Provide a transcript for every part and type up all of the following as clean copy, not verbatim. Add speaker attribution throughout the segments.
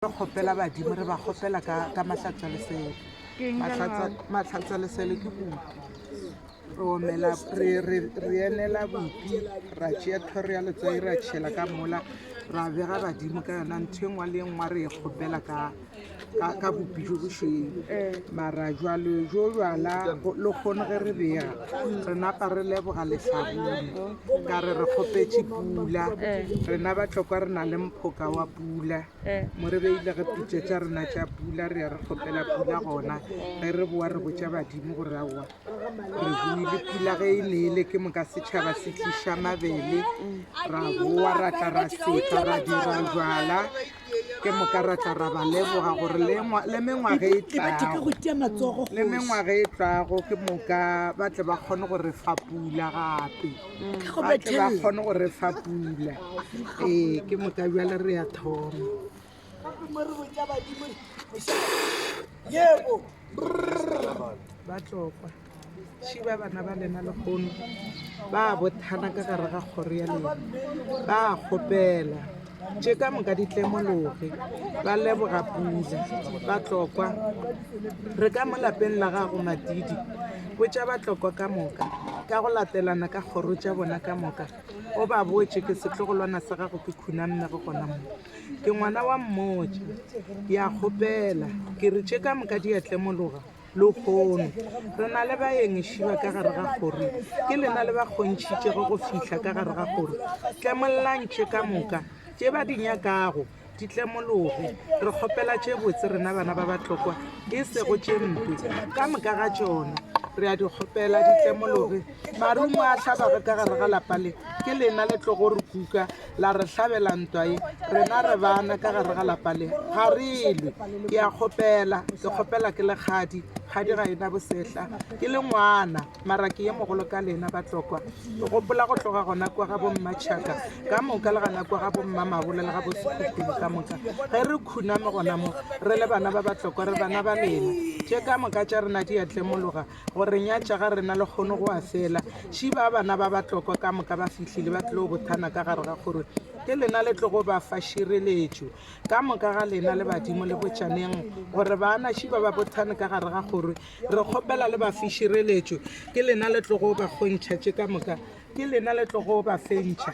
Speaker 1: kgopela badimo re ba kgopela ka mahlatswalesele mahlatswalesele ke bupi re omela re enela bupi ra tšea thoro ya letswai ra tšhela ka mola ra bega badimo ka yona ntho e nngwe le nngwe re e kgopela ka bupi jo bošweu mara jwalo jo jwala le kgone ge re bega re napa re leboga lehlabune ka re kgopetše pula rena batlokwa re na le mphoka wa pula mo re beile ge pitše tša rena tša pula re ya re kgopela pula gona ge re boa re botša badimo gore aowa re buile pula ge e nele ke moka setšhaba se tliša mabele ra boa ra tla ra seka ra dira jwala ke moka ra tla ra ba leboga gore le mengwaga e tlago ke moka ba tle ba kgone gore fa pula gape ba tle ba kgone gore fa pula ke moka bjale re ya thoma ba tlokwa šiba bana ba lena lekgono ba bothana ka gare ga kgoro ya lena ba kgopela tše ka moka ditlemologe ba leboga pula ba tlokwa re ka mo lapeng la gago Madidi botša ba tlokwa ka moka ka go latelana ka kgoro tša bona ka moka o ba botše ke setlogolwana sa gago ke khunammego gona mo ke ngwana wa mmotša ke a kgopela ke re tše ka moka di a tlemologa le kgono re na le baeng šiba ka gare ga kgoro ke lena le ba kgontšhitšego go fihla ka gare ga kgoro tlemololantše ka moka tše ba di nyakago di tlemologe re kgopela tše botse rena bana ba batlokwa e sego tše mpe ka moka ga tšona re a di kgopela di tlemologe marumo a tlhabaga ka gare ga lapa le ke lena le tlogo re kuka la re hlabela ntwa ye rena re bana ka gare ga lapa le ga re ilwe ke a kgopela ke kgopela ke le kgadi ga ena bosehla ke le ngwana mara ke ye mogolo ka lena batlokwa ke gopola go tloga gona kwa ga bommatšhaka ka moka le gana kwa ga bommamabole le ga bosekhukhulu ka moka ge re khuname gona mo re le bana ba batlokwa re bana ba lena tše ka moka tša rena di a tlemologa gore nyatša ga rena le kgone go a fela šiba bana ba batlokwa ka moka ba fihlile ba tlile go bothana ka gare ga gore ke lena le tlogo ba fa šireletšo ka moka ga lena le badimo le botšaneng gore bana šiba ba bothane ka gare ga gore re kgopela le ba fi šireletšo ke lena le tlogo ba kgontšha tše ka moka ke lena le tlogo ba fentšha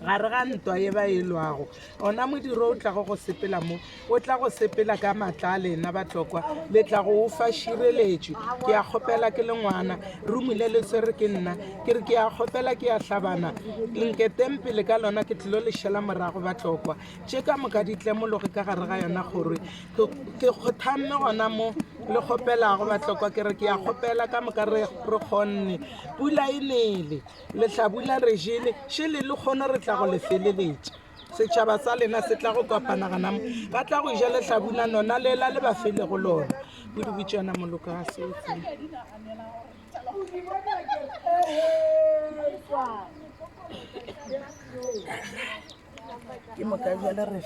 Speaker 1: gare ga ntwa ye ba e lwago ona modiro o tlago go sepela mo o tla go sepela ka matla a lena batlokwa le tla go o fa šireletšo ke a kgopela ke le ngwana rumile le swere ke nna ke re ke a kgopela ke a hlabana nketempele ka lona ke tlilo lešela morago batlokwa tše ka moka di tlemologe ka gare ga yona gore ke kgothamme gona mo le kgopelago batlokwa ke re ke a kgopela ka moka re kgonne pula e nele lehlabula re jele šele le kgone re tla go le feleletša setšhaba sa lena se tla go kopana ganamo ba tla go ja lehlabula nona lela le ba fele go lona o di botšana moloko ga setse ke moka bjale re